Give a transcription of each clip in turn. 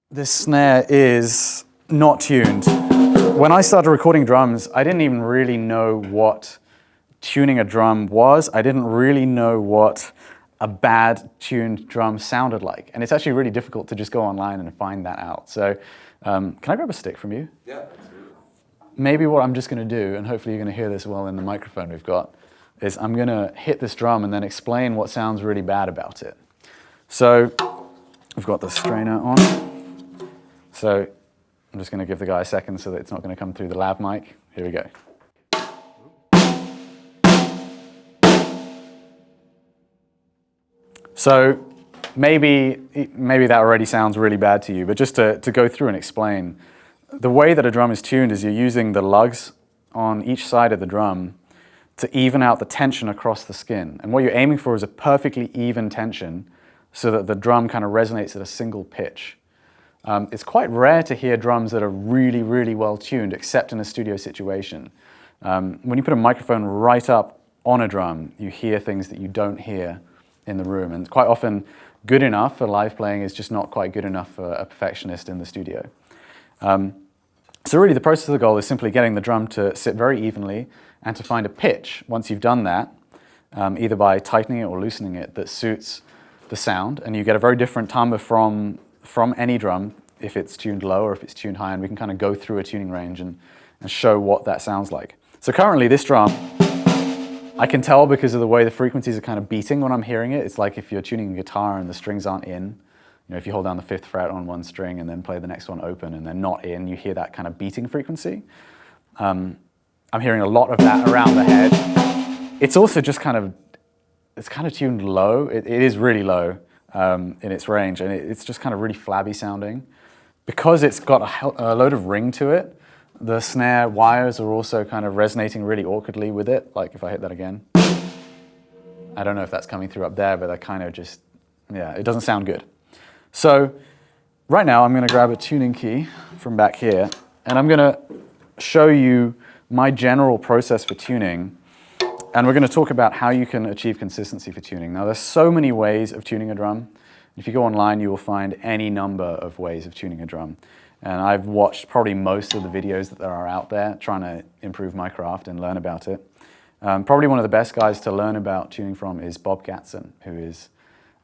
This snare is not tuned. When I started recording drums, I didn't even really know what tuning a drum was. I didn't really know what a bad tuned drum sounded like. And it's actually really difficult to just go online and find that out. So can I grab a stick from you? Yeah, absolutely. Maybe what I'm just going to do, and hopefully you're going to hear this well in the microphone we've got, is I'm going to hit this drum and then explain what sounds really bad about it. So we've got the strainer on. So I'm just going to give the guy a second so that it's not going to come through the lav mic. Here we go. So maybe that already sounds really bad to you, but just to go through and explain, the way that a drum is tuned is you're using the lugs on each side of the drum to even out the tension across the skin. And what you're aiming for is a perfectly even tension so that the drum kind of resonates at a single pitch. It's quite rare to hear drums that are really, really well tuned, except in a studio situation. When you put a microphone right up on a drum, you hear things that you don't hear in the room. And quite often, good enough for live playing is just not quite good enough for a perfectionist in the studio. So really the process of the goal is simply getting the drum to sit very evenly and to find a pitch, once you've done that, either by tightening it or loosening it, that suits the sound. And you get a very different timbre from any drum, if it's tuned low or if it's tuned high, and we can kind of go through a tuning range and show what that sounds like. So currently this drum, I can tell because of the way the frequencies are kind of beating when I'm hearing it. It's like if you're tuning a guitar and the strings aren't in. You know, if you hold down the 5th fret on one string and then play the next one open and they're not in, you hear that kind of beating frequency. I'm hearing a lot of that around the head. It's also just it's kind of tuned low. It is really low in its range, and it's just kind of really flabby sounding. Because it's got a load of ring to it, the snare wires are also kind of resonating really awkwardly with it. Like if I hit that again. I don't know if that's coming through up there, but that kind of just, yeah, it doesn't sound good. So right now I'm going to grab a tuning key from back here, and I'm going to show you my general process for tuning, and we're going to talk about how you can achieve consistency for tuning. Now there's so many ways of tuning a drum. If you go online, you will find any number of ways of tuning a drum. And I've watched probably most of the videos that there are out there trying to improve my craft and learn about it. Probably one of the best guys to learn about tuning from is Bob Gatson, who is,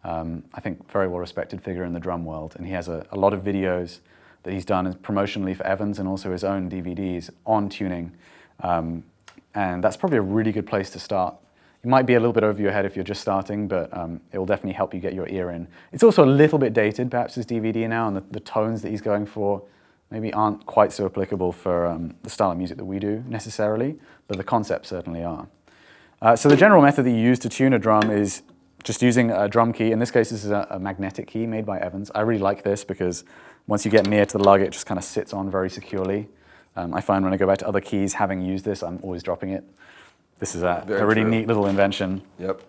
I think, a very well-respected figure in the drum world. And he has a lot of videos that he's done promotionally for Evans and also his own DVDs on tuning. And that's probably a really good place to start. It might be a little bit over your head if you're just starting, but it will definitely help you get your ear in. It's also a little bit dated, perhaps, his DVD now, and the tones that he's going for maybe aren't quite so applicable for the style of music that we do necessarily, but the concepts certainly are. So the general method that you use to tune a drum is just using a drum key. In this case, this is a magnetic key made by Evans. I really like this because once you get near to the lug, it just kind of sits on very securely. I find when I go back to other keys, having used this, I'm always dropping it. This is a really neat little invention. Yep.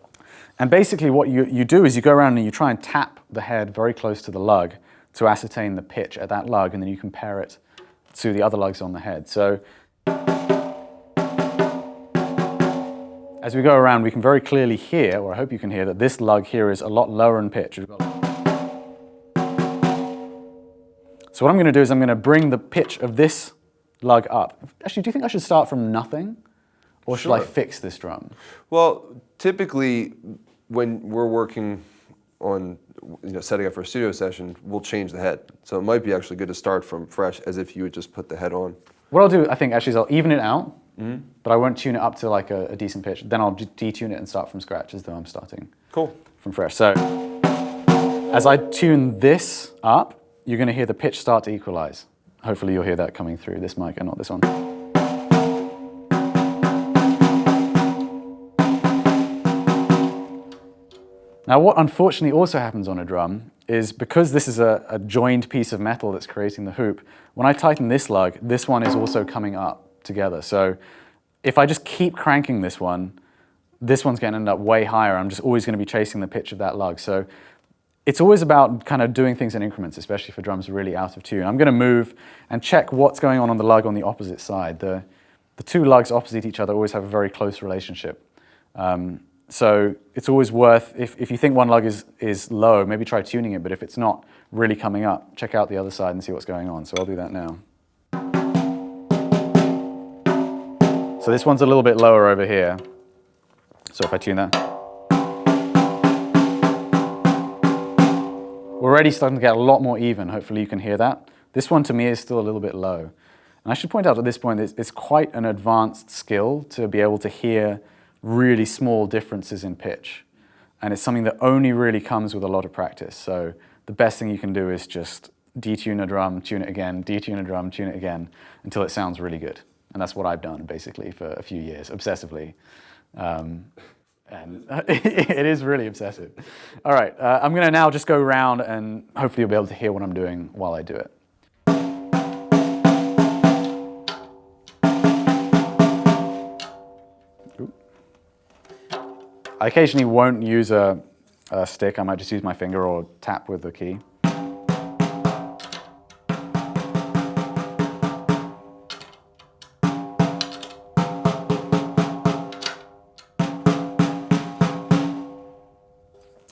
And basically what you do is you go around and you try and tap the head very close to the lug to ascertain the pitch at that lug, and then you compare it to the other lugs on the head. So as we go around, we can very clearly hear, or I hope you can hear, that this lug here is a lot lower in pitch. So what I'm going to do is I'm going to bring the pitch of this lug up. Actually, do you think I should start from nothing? Or should I fix this drum? Well, typically, when we're working on setting up for a studio session, we'll change the head. So it might be actually good to start from fresh, as if you would just put the head on. What I'll do, I think, actually, is I'll even it out, but I won't tune it up to like a decent pitch. Then I'll detune it and start from scratch, as though I'm starting from fresh. So as I tune this up, you're going to hear the pitch start to equalize. Hopefully you'll hear that coming through this mic and not this one. Now, what unfortunately also happens on a drum is because this is a joined piece of metal that's creating the hoop, when I tighten this lug, this one is also coming up together. So if I just keep cranking this one's going to end up way higher. I'm just always going to be chasing the pitch of that lug. So it's always about kind of doing things in increments, especially for drums really out of tune. I'm going to move and check what's going on the lug on the opposite side. The two lugs opposite each other always have a very close relationship. So it's always worth, if you think one lug is low, maybe try tuning it, but if it's not really coming up, check out the other side and see what's going on. So I'll do that now. So this one's a little bit lower over here. So if I tune that. We're already starting to get a lot more even. Hopefully you can hear that. This one to me is still a little bit low. And I should point out at this point, it's quite an advanced skill to be able to hear really small differences in pitch. And it's something that only really comes with a lot of practice. So the best thing you can do is just detune a drum, tune it again, detune a drum, tune it again, until it sounds really good. And that's what I've done basically for a few years, obsessively. And it is really obsessive. All right, I'm going to now just go around and hopefully you'll be able to hear what I'm doing while I do it. I occasionally won't use a stick. I might just use my finger or tap with the key.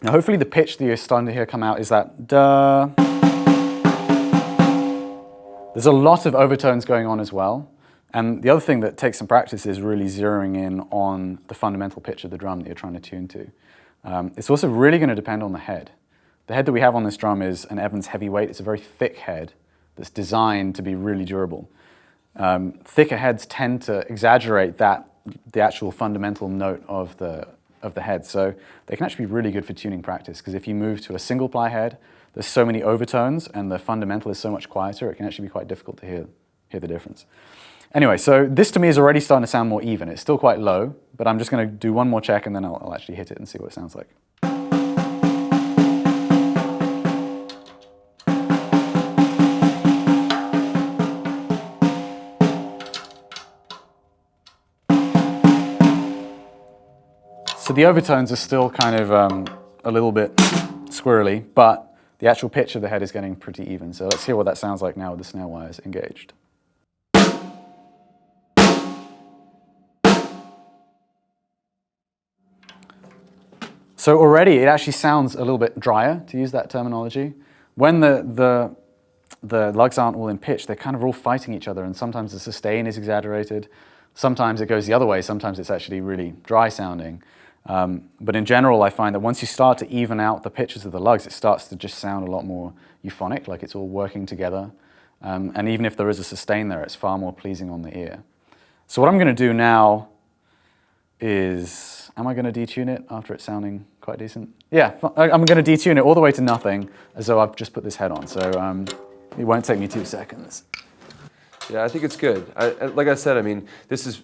Now hopefully the pitch that you're starting to hear come out is that duh. There's a lot of overtones going on as well. And the other thing that takes some practice is really zeroing in on the fundamental pitch of the drum that you're trying to tune to. It's also really going to depend on the head. The head that we have on this drum is an Evans heavyweight. It's a very thick head that's designed to be really durable. Thicker heads tend to exaggerate the actual fundamental note of the head. So they can actually be really good for tuning practice, because if you move to a single ply head, there's so many overtones and the fundamental is so much quieter, it can actually be quite difficult to hear the difference. Anyway, so this to me is already starting to sound more even. It's still quite low, but I'm just going to do one more check and then I'll actually hit it and see what it sounds like. So the overtones are still kind of a little bit squirrely, but the actual pitch of the head is getting pretty even. So let's hear what that sounds like now with the snare wires engaged. So already it actually sounds a little bit drier, to use that terminology. When the lugs aren't all in pitch, they're kind of all fighting each other, and sometimes the sustain is exaggerated, sometimes it goes the other way, sometimes it's actually really dry sounding. But in general, I find that once you start to even out the pitches of the lugs, it starts to just sound a lot more euphonic, like it's all working together. And even if there is a sustain there, it's far more pleasing on the ear. So what I'm going to do now is, am I going to detune it after it's sounding quite decent? Yeah, I'm going to detune it all the way to nothing, as though I've just put this head on. So it won't take me 2 seconds. Yeah, I think it's good. Like I said, I mean, this is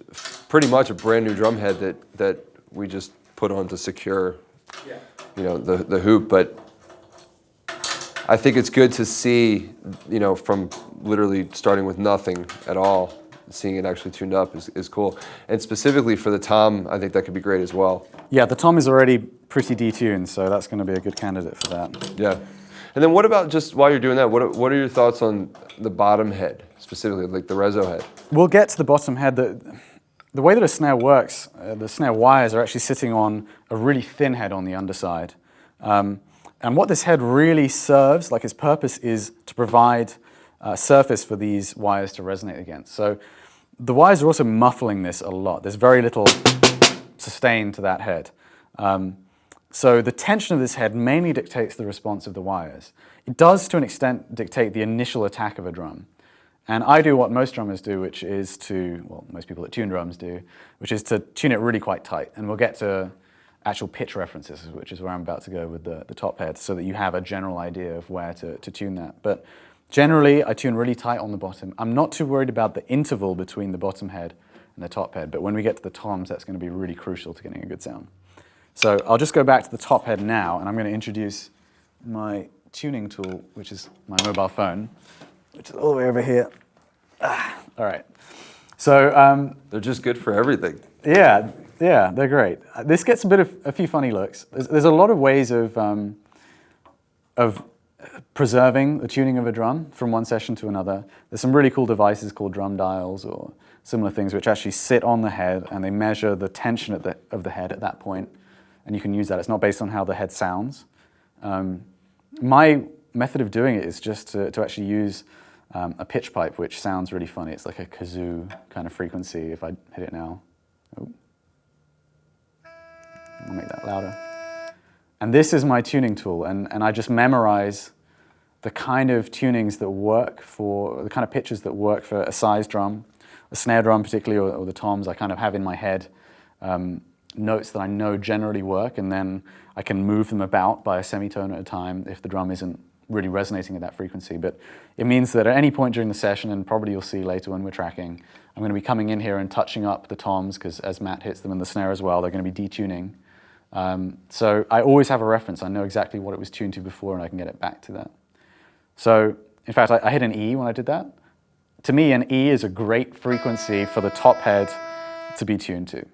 pretty much a brand new drum head that we just put on to secure, you know, the hoop. But I think it's good to see, you know, from literally starting with nothing at all, seeing it actually tuned up is cool. And specifically for the tom, I think that could be great as well. Yeah, the tom is already pretty detuned, so that's going to be a good candidate for that. Yeah. And then what about, just while you're doing that, what are your thoughts on the bottom head, specifically, like the reso head? We'll get to the bottom head. The way that a snare works, the snare wires are actually sitting on a really thin head on the underside. And what this head really serves, like its purpose, is to provide a surface for these wires to resonate against. So the wires are also muffling this a lot. There's very little sustain to that head. So the tension of this head mainly dictates the response of the wires. It does, to an extent, dictate the initial attack of a drum. And I do what most drummers do, which is to, well, most people that tune drums do, which is to tune it really quite tight. And we'll get to actual pitch references, which is where I'm about to go with the top head, so that you have a general idea of where to tune that. But generally, I tune really tight on the bottom. I'm not too worried about the interval between the bottom head and the top head, but when we get to the toms, that's going to be really crucial to getting a good sound. So I'll just go back to the top head now, and I'm going to introduce my tuning tool, which is my mobile phone, which is all the way over here. All right. So they're just good for everything. Yeah, they're great. This gets a few funny looks. There's a lot of ways of preserving the tuning of a drum from one session to another. There's some really cool devices called drum dials or similar things which actually sit on the head and they measure the tension of the head at that point. and you can use that. It's not based on how the head sounds. My method of doing it is just to actually use a pitch pipe, which sounds really funny. It's like a kazoo kind of frequency. If I hit it now, oh, I'll make that louder. And this is my tuning tool, and I just memorize the kind of tunings that work for, the kind of pitches that work for a size drum, a snare drum particularly, or the toms. I kind of have in my head notes that I know generally work, and then I can move them about by a semitone at a time if the drum isn't really resonating at that frequency. But it means that at any point during the session, and probably you'll see later when we're tracking, I'm going to be coming in here and touching up the toms, because as Matt hits them in the snare as well, they're going to be detuning. So I always have a reference. I know exactly what it was tuned to before, and I can get it back to that. So in fact, I hit an E when I did that. To me, an E is a great frequency for the top head to be tuned to.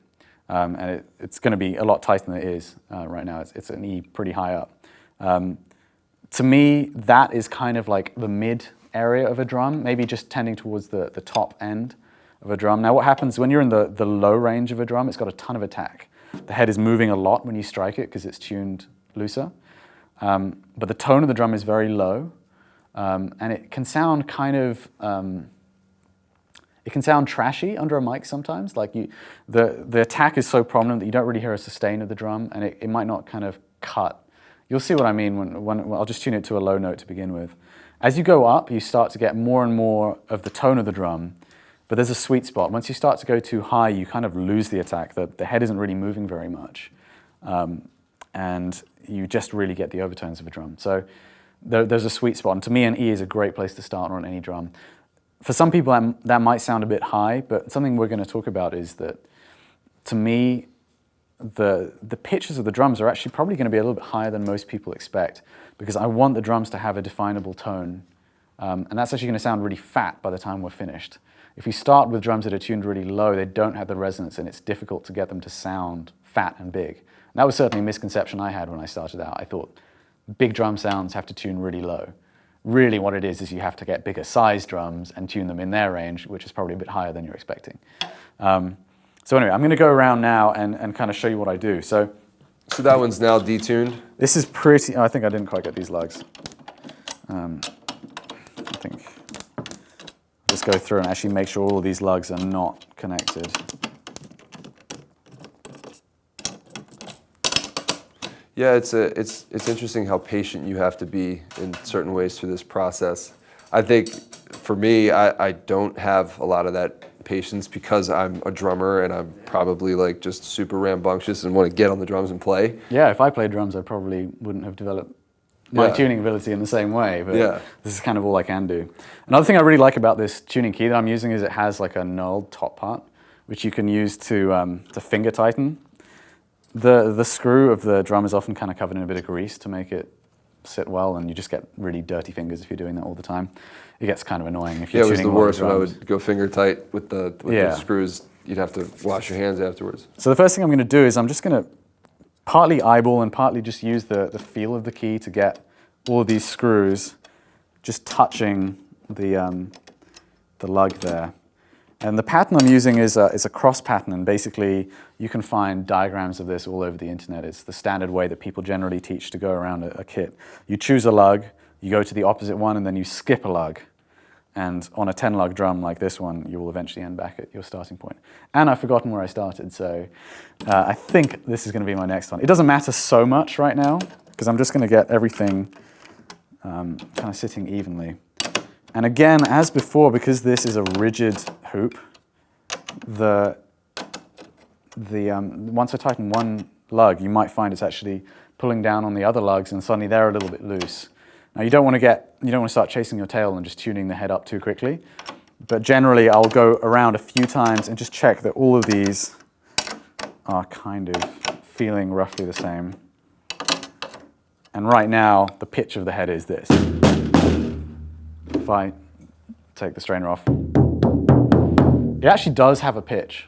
And it's going to be a lot tighter than it is right now. It's an E pretty high up. To me, that is kind of like the mid area of a drum, maybe just tending towards the top end of a drum. Now what happens when you're in the low range of a drum, it's got a ton of attack. The head is moving a lot when you strike it because it's tuned looser. But the tone of the drum is very low. And it can sound kind of, it can sound trashy under a mic sometimes. Like the attack is so prominent that you don't really hear a sustain of the drum, and it might not kind of cut. You'll see what I mean when I'll just tune it to a low note to begin with. As you go up, you start to get more and more of the tone of the drum, but there's a sweet spot. Once you start to go too high, you kind of lose the attack. The head isn't really moving very much, and you just really get the overtones of a drum. So there's a sweet spot, and to me, an E is a great place to start on any drum. For some people, that might sound a bit high, but something we're going to talk about is that, to me, the pitches of the drums are actually probably going to be a little bit higher than most people expect, because I want the drums to have a definable tone, and that's actually going to sound really fat by the time we're finished. If you start with drums that are tuned really low, they don't have the resonance, and it's difficult to get them to sound fat and big. And that was certainly a misconception I had when I started out. I thought big drum sounds have to tune really low. Really what it is you have to get bigger size drums and tune them in their range, which is probably a bit higher than you're expecting. So anyway, I'm going to go around now and kind of show you what I do. So that one's now detuned? This is pretty, I think I didn't quite get these lugs. I think I'll just go through and actually make sure all of these lugs are not connected. Yeah, it's interesting how patient you have to be in certain ways through this process. I think for me, I don't have a lot of that patience because I'm a drummer and I'm probably like just super rambunctious and want to get on the drums and play. Yeah, if I played drums, I probably wouldn't have developed my tuning ability in the same way, but this is kind of all I can do. Another thing I really like about this tuning key that I'm using is it has like a knurled top part, which you can use to finger tighten. The screw of the drum is often kind of covered in a bit of grease to make it sit well, and you just get really dirty fingers if you're doing that all the time. It gets kind of annoying if you're tuning. Yeah, it was the worst when I would go finger tight with the screws. You'd have to wash your hands afterwards. So the first thing I'm going to do is I'm just going to partly eyeball and partly just use the feel of the key to get all of these screws just touching the lug there. And the pattern I'm using is a cross pattern, and basically you can find diagrams of this all over the internet. It's the standard way that people generally teach to go around a kit. You choose a lug, you go to the opposite one, and then you skip a lug. And on a 10 lug drum like this one, you will eventually end back at your starting point. And I've forgotten where I started, so I think this is going to be my next one. It doesn't matter so much right now, because I'm just going to get everything kind of sitting evenly. And again, as before, because this is a rigid hoop, once I tighten one lug, you might find it's actually pulling down on the other lugs, and suddenly they're a little bit loose. Now you don't want to start chasing your tail and just tuning the head up too quickly. But generally, I'll go around a few times and just check that all of these are kind of feeling roughly the same. And right now, the pitch of the head is this. If I take the strainer off, it actually does have a pitch.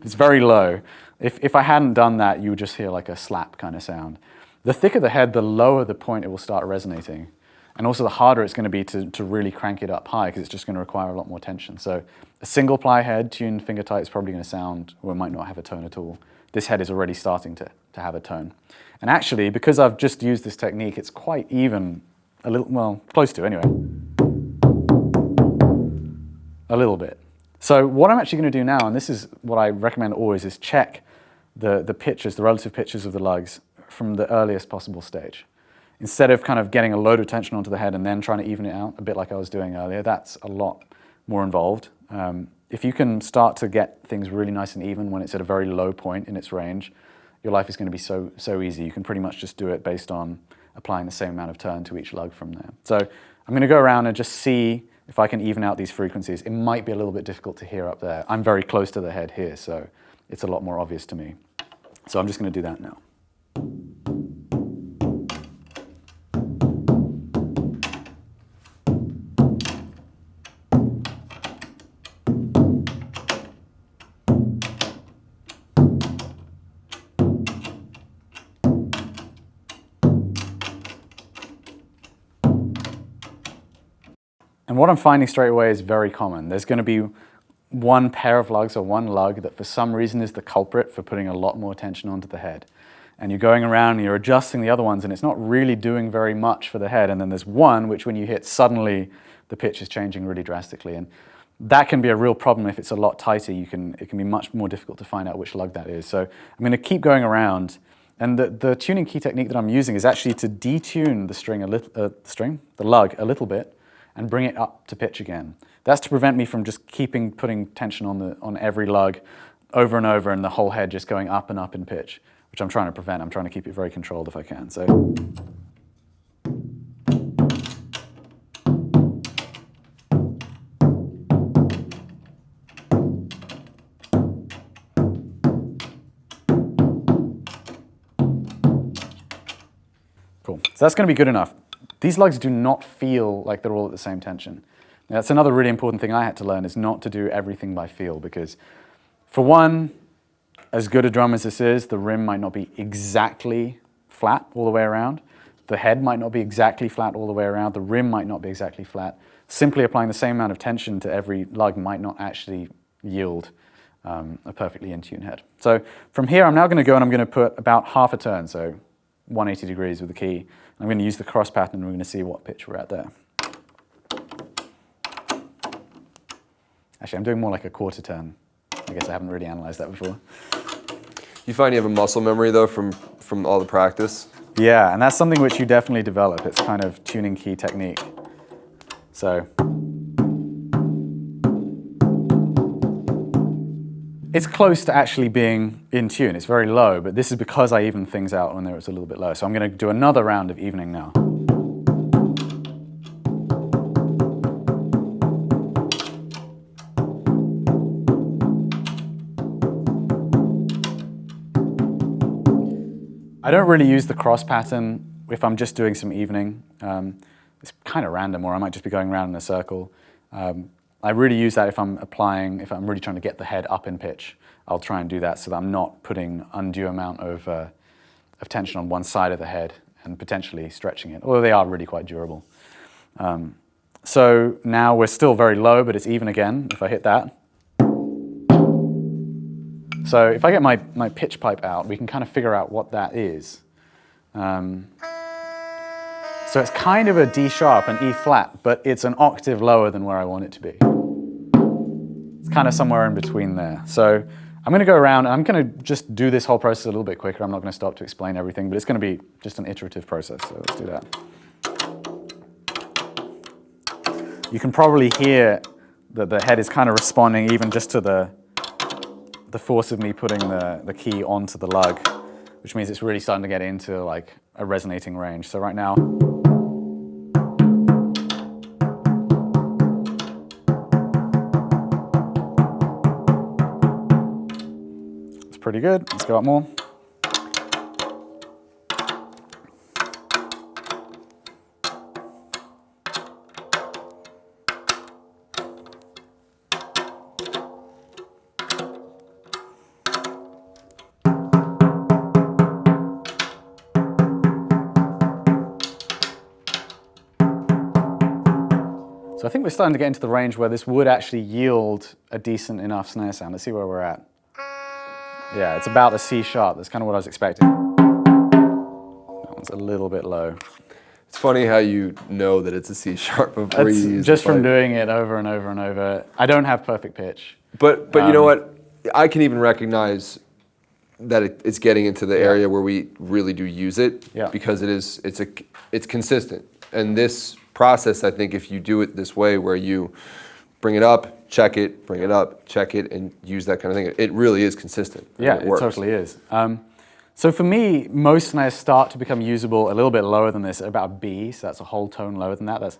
It's very low. If I hadn't done that, you would just hear like a slap kind of sound. The thicker the head, the lower the point it will start resonating. And also the harder it's going to be to really crank it up high, because it's just going to require a lot more tension. So a single ply head tuned finger tight is probably going to sound, or it might not have a tone at all. this head is already starting to have a tone. And actually, because I've just used this technique, it's quite even, a little, well, close to anyway. A little bit. So what I'm actually going to do now, and this is what I recommend always, is check the pitches, the relative pitches of the lugs from the earliest possible stage. Instead of kind of getting a load of tension onto the head and then trying to even it out, a bit like I was doing earlier, that's a lot more involved. If you can start to get things really nice and even when it's at a very low point in its range, your life is going to be so easy. You can pretty much just do it based on applying the same amount of turn to each lug from there. So I'm going to go around and just see if I can even out these frequencies. It might be a little bit difficult to hear up there. I'm very close to the head here, so it's a lot more obvious to me. So I'm just going to do that now. And what I'm finding straight away is very common. There's going to be one pair of lugs or one lug that for some reason is the culprit for putting a lot more tension onto the head. And you're going around and you're adjusting the other ones and it's not really doing very much for the head. And then there's one which when you hit, suddenly the pitch is changing really drastically. And that can be a real problem if it's a lot tighter. It can be much more difficult to find out which lug that is. So I'm going to keep going around. And the tuning key technique that I'm using is actually to detune the string the lug a little bit and bring it up to pitch again. That's to prevent me from just putting tension on every lug over and over and the whole head just going up and up in pitch, which I'm trying to prevent. I'm trying to keep it very controlled if I can. So. Cool. So that's going to be good enough. These lugs do not feel like they're all at the same tension. Now, that's another really important thing I had to learn, is not to do everything by feel, because for one, as good a drum as this is, the rim might not be exactly flat all the way around. The head might not be exactly flat all the way around. The rim might not be exactly flat. Simply applying the same amount of tension to every lug might not actually yield a perfectly in tune head. So from here, I'm now going to go and I'm going to put about half a turn, so 180 degrees with the key. I'm going to use the cross pattern and we're going to see what pitch we're at there. Actually, I'm doing more like a quarter turn. I guess I haven't really analyzed that before. You find you have a muscle memory though from all the practice? Yeah, and that's something which you definitely develop. It's kind of tuning key technique. So it's close to actually being in tune. It's very low, but this is because I even things out when it's a little bit low. So I'm going to do another round of evening now. I don't really use the cross pattern if I'm just doing some evening. It's kind of random, or I might just be going around in a circle. I really use that if I'm really trying to get the head up in pitch. I'll try and do that so that I'm not putting undue amount of tension on one side of the head and potentially stretching it, although they are really quite durable. So now we're still very low, but it's even again if I hit that. So if I get my pitch pipe out, we can kind of figure out what that is. So it's kind of a D sharp and E flat, but it's an octave lower than where I want it to be. It's kind of somewhere in between there. So I'm going to go around and I'm going to just do this whole process a little bit quicker. I'm not going to stop to explain everything, but it's going to be just an iterative process. So let's do that. You can probably hear that the head is kind of responding even just to the force of me putting the key onto the lug, which means it's really starting to get into like a resonating range. So right now, it's pretty good. Let's go up more. So I think we're starting to get into the range where this would actually yield a decent enough snare sound. Let's see where we're at. Yeah, it's about a C sharp. That's kind of what I was expecting. That one's a little bit low. It's funny how you know that it's a C sharp before you use Just the pipe. from doing it over and over and over. I don't have perfect pitch. But you know what? I can even recognize that it's getting into the area where we really do use it because it's consistent. And this process, I think, if you do it this way, where you bring it up, check it, bring it up, check it, and use that kind of thing, it really is consistent. Yeah, it totally is. So for me, most snares start to become usable a little bit lower than this, at about B, so that's a whole tone lower than that.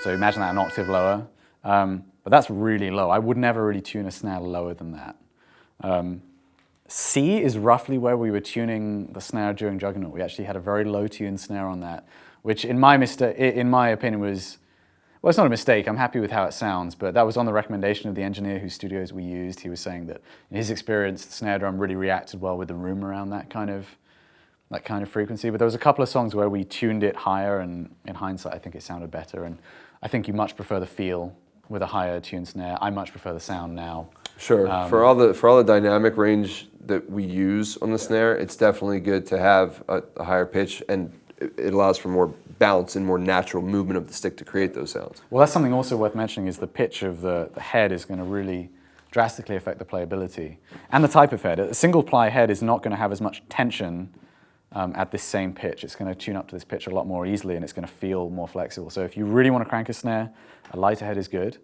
So imagine that an octave lower. But that's really low. I would never really tune a snare lower than that. C is roughly where we were tuning the snare during Juggernaut. We actually had a very low tuned snare on that, which in my opinion was, well, it's not a mistake. I'm happy with how it sounds, but that was on the recommendation of the engineer whose studios we used. He was saying that in his experience, the snare drum really reacted well with the room around that kind of frequency. But there was a couple of songs where we tuned it higher, and in hindsight, I think it sounded better. And I think you much prefer the feel with a higher tuned snare. I much prefer the sound now. Sure. For all the dynamic range that we use on the snare, it's definitely good to have a higher pitch, and it allows for more bounce and more natural movement of the stick to create those sounds. Well, that's something also worth mentioning, is the pitch of the head is going to really drastically affect the playability and the type of head. A single ply head is not going to have as much tension at this same pitch. It's going to tune up to this pitch a lot more easily, and it's going to feel more flexible. So if you really want to crank a snare, a lighter head is good.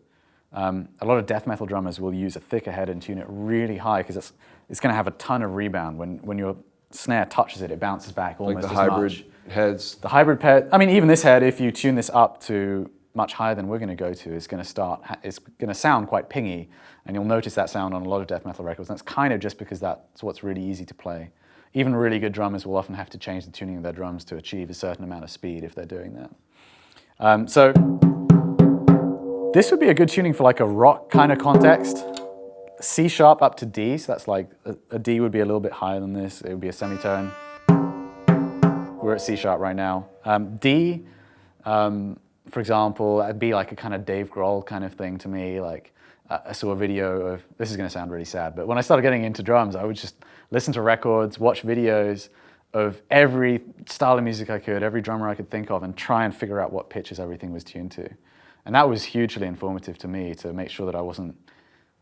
A lot of death metal drummers will use a thicker head and tune it really high, because it's going to have a ton of rebound. When your snare touches it, it bounces back almost as much. Like the hybrid heads. The hybrid head, I mean, even this head, if you tune this up to much higher than we're going to go to, it's going to sound quite pingy, and you'll notice that sound on a lot of death metal records. And that's kind of just because that's what's really easy to play. Even really good drummers will often have to change the tuning of their drums to achieve a certain amount of speed if they're doing that. So this would be a good tuning for like a rock kind of context. C sharp up to D, so that's like a D would be a little bit higher than this. It would be a semitone. We're at C sharp right now. D, for example, that'd be like a kind of Dave Grohl kind of thing to me. Like I saw a video of, this is going to sound really sad, but when I started getting into drums, I would just listen to records, watch videos of every style of music I could, every drummer I could think of, and try and figure out what pitches everything was tuned to. And that was hugely informative to me, to make sure that I wasn't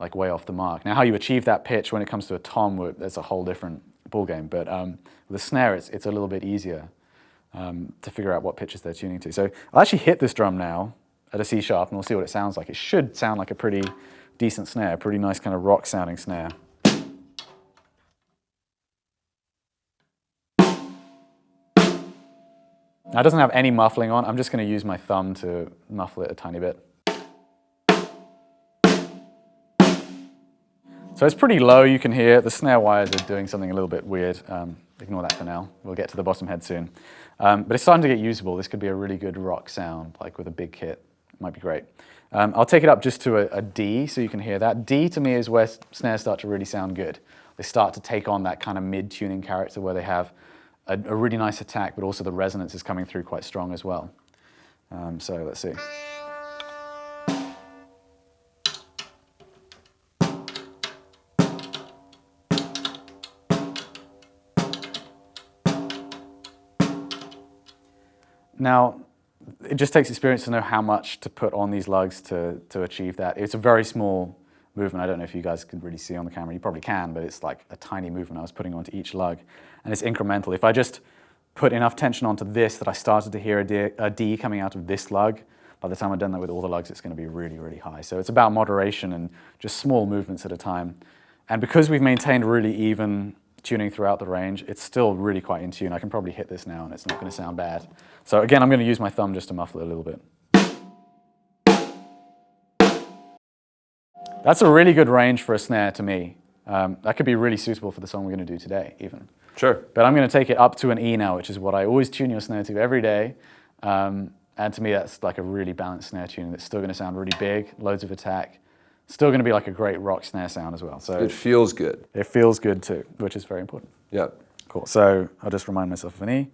like way off the mark. Now, how you achieve that pitch when it comes to a tom, that's a whole different ballgame. But with the snare, it's a little bit easier to figure out what pitches they're tuning to. So I'll actually hit this drum now at a C sharp, and we'll see what it sounds like. It should sound like a pretty decent snare, a pretty nice kind of rock sounding snare. Now, it doesn't have any muffling on. I'm just going to use my thumb to muffle it a tiny bit. So it's pretty low, you can hear. The snare wires are doing something a little bit weird. Ignore that for now. We'll get to the bottom head soon. But it's starting to get usable. This could be a really good rock sound, like with a big kit. It might be great. I'll take it up just to a D so you can hear that. D to me is where snares start to really sound good. They start to take on that kind of mid-tuning character where they have a really nice attack, but also the resonance is coming through quite strong as well. So let's see. Now, it just takes experience to know how much to put on these lugs to achieve that. It's a very small movement. I don't know if you guys can really see on the camera. You probably can, but it's like a tiny movement I was putting onto each lug, and it's incremental. If I just put enough tension onto this that I started to hear a D coming out of this lug, by the time I've done that with all the lugs, it's going to be really, really high. So it's about moderation and just small movements at a time. And because we've maintained really even tuning throughout the range, it's still really quite in tune. I can probably hit this now and it's not going to sound bad. So again, I'm going to use my thumb just to muffle it a little bit. That's a really good range for a snare to me. That could be really suitable for the song we're going to do today, even. Sure. But I'm going to take it up to an E now, which is what I always tune your snare to every day. And to me, that's like a really balanced snare tuning that's still going to sound really big, loads of attack. Still going to be like a great rock snare sound as well. So it feels good. It feels good too, which is very important. Yeah. Cool. So I'll just remind myself of an E.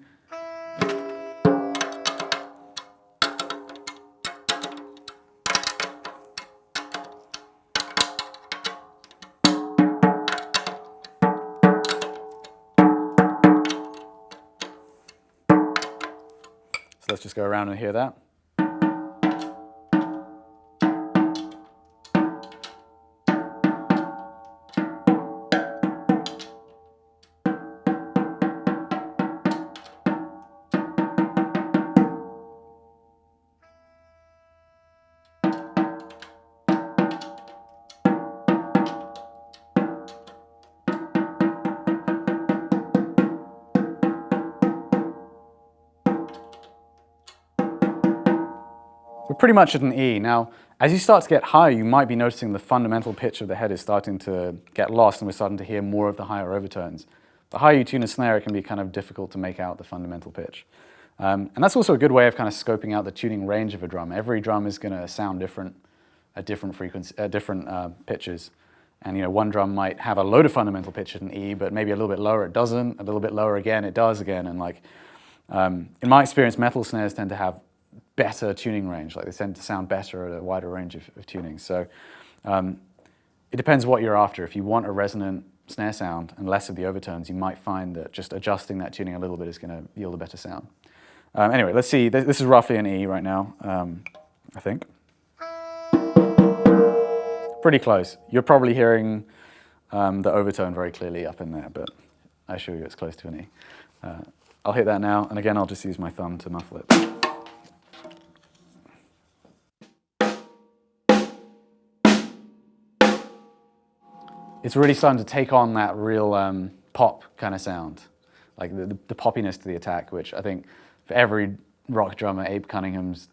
just go around and hear that. We're pretty much at an E. Now, as you start to get higher, you might be noticing the fundamental pitch of the head is starting to get lost, and we're starting to hear more of the higher overtones. The higher you tune a snare, it can be kind of difficult to make out the fundamental pitch. And that's also a good way of kind of scoping out the tuning range of a drum. Every drum is going to sound different at different frequencies, at different pitches. And one drum might have a load of fundamental pitch at an E, but maybe a little bit lower it doesn't, a little bit lower again it does again. And in my experience, metal snares tend to have better tuning range, like they tend to sound better at a wider range of tuning. So it depends what you're after. If you want a resonant snare sound and less of the overtones, you might find that just adjusting that tuning a little bit is going to yield a better sound. Anyway, let's see. This is roughly an E right now, I think. Pretty close. You're probably hearing the overtone very clearly up in there, but I assure you it's close to an E. I'll hit that now, and again, I'll just use my thumb to muffle it. It's really starting to take on that real pop kind of sound, like the poppiness to the attack, which I think for every rock drummer, Abe Cunningham's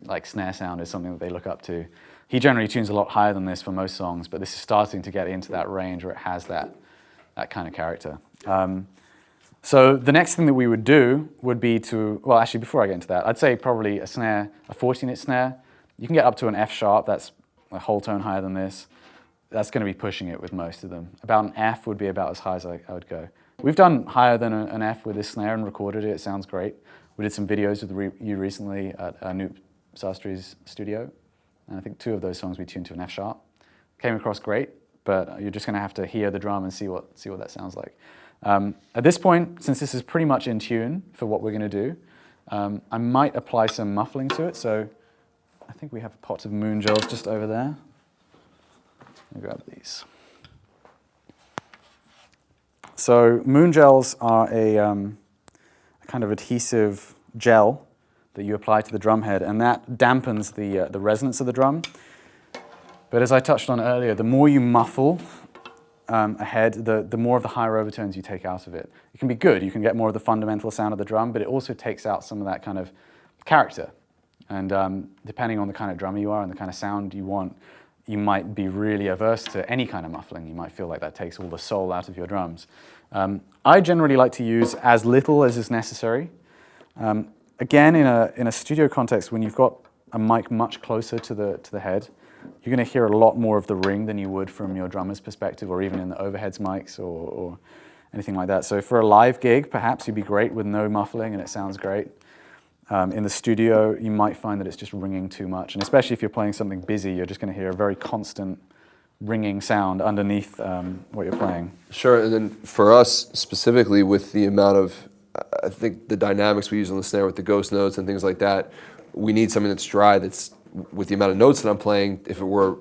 like snare sound is something that they look up to. He generally tunes a lot higher than this for most songs, but this is starting to get into that range where it has that kind of character. So the next thing that we would do would be to, well, actually before I get into that, I'd say probably a snare, a 14-inch snare. You can get up to an F sharp, that's a whole tone higher than this. That's going to be pushing it with most of them. About an F would be about as high as I would go. We've done higher than an F with this snare and recorded it. It sounds great. We did some videos with you recently at Anoop Sastri's studio. And I think 2 of those songs we tuned to an F sharp. Came across great, but you're just going to have to hear the drum and see what that sounds like. At this point, since this is pretty much in tune for what we're going to do, I might apply some muffling to it. So I think we have pots of moon gels just over there. Let me grab these. So moon gels are a kind of adhesive gel that you apply to the drum head, and that dampens the resonance of the drum. But as I touched on earlier, the more you muffle a head, the more of the higher overtones you take out of it. It can be good. You can get more of the fundamental sound of the drum, but it also takes out some of that kind of character. And depending on the kind of drummer you are and the kind of sound you want, you might be really averse to any kind of muffling. You might feel like that takes all the soul out of your drums. I generally like to use as little as is necessary. Again, in a studio context, when you've got a mic much closer to the head, you're going to hear a lot more of the ring than you would from your drummer's perspective, or even in the overheads mics or anything like that. So for a live gig, perhaps you'd be great with no muffling and it sounds great. In the studio, you might find that it's just ringing too much. And especially if you're playing something busy, you're just going to hear a very constant ringing sound underneath what you're playing. Sure, and then for us specifically with the amount of, I think the dynamics we use on the snare with the ghost notes and things like that, we need something that's dry, that's with the amount of notes that I'm playing, if it were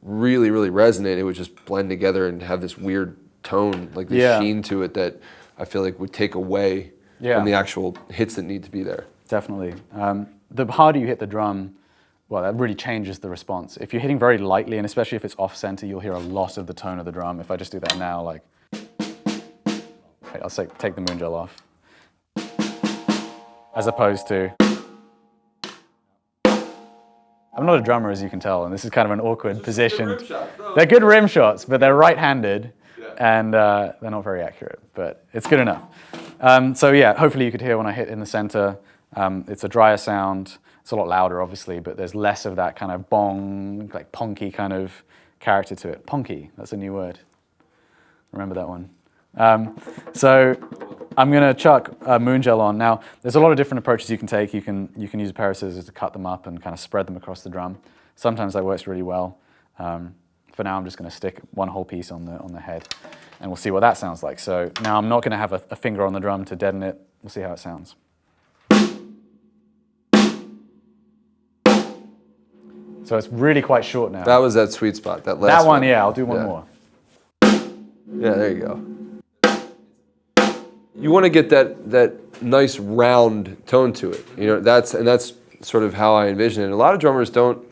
really, really resonant, it would just blend together and have this weird tone, like this sheen to it that I feel like would take away from the actual hits that need to be there. Definitely. The harder you hit the drum, well, that really changes the response. If you're hitting very lightly, and especially if it's off-center, you'll hear a lot of the tone of the drum. If I just do that now, like, I'll say, take the moon gel off. As opposed to, I'm not a drummer, as you can tell, and this is kind of an awkward position. They're good rim shots, but they're right-handed, and they're not very accurate, but it's good enough. So yeah, hopefully you could hear when I hit in the center. It's a drier sound. It's a lot louder, obviously, but there's less of that kind of bong, like ponky kind of character to it. Ponky, that's a new word. Remember that one. So I'm going to chuck moon gel on. Now, there's a lot of different approaches you can take. You can use a pair of scissors to cut them up and kind of spread them across the drum. Sometimes that works really well. For now, I'm just going to stick one whole piece on the head, and we'll see what that sounds like. So now I'm not going to have a finger on the drum to deaden it. We'll see how it sounds. So it's really quite short now. That was that sweet spot, that last That one, yeah, I'll do one more. Yeah, there you go. You want to get that nice round tone to it. You know, that's sort of how I envision it. A lot of drummers don't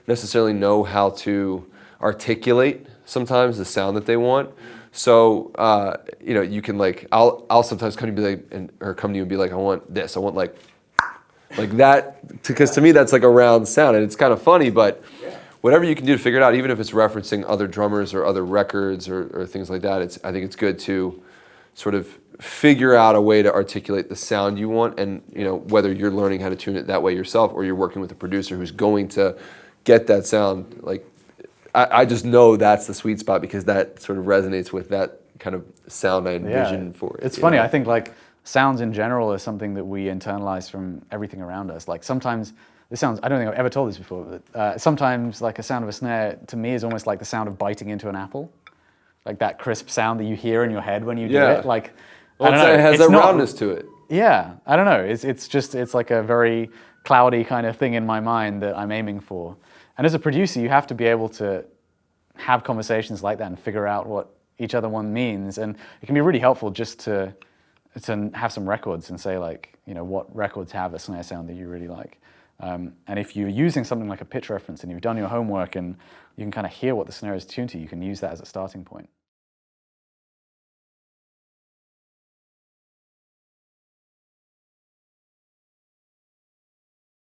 necessarily know how to articulate sometimes the sound that they want. So you know, you can like I'll sometimes come to you and be like, I want this. I want like that, because to me that's like a round sound, and it's kind of funny, but whatever you can do to figure it out, even if it's referencing other drummers or other records or things like that, I think it's good to sort of figure out a way to articulate the sound you want, and you know, whether you're learning how to tune it that way yourself or you're working with a producer who's going to get that sound. Like I just know that's the sweet spot because that sort of resonates with that kind of sound I envision for it. It's funny, I think like sounds in general is something that we internalize from everything around us. Like sometimes this sounds, I don't think I've ever told this before, but sometimes like a sound of a snare to me is almost like the sound of biting into an apple. Like that crisp sound that you hear in your head when you do it. Like, well, I don't know. It has it's a not, roundness to it. Yeah, I don't know. It's like a very cloudy kind of thing in my mind that I'm aiming for. And as a producer, you have to be able to have conversations like that and figure out what each other one means. And it can be really helpful just to have some records and say like, you know, what records have a snare sound that you really like. And if you're using something like a pitch reference and you've done your homework and you can kind of hear what the snare is tuned to, you can use that as a starting point.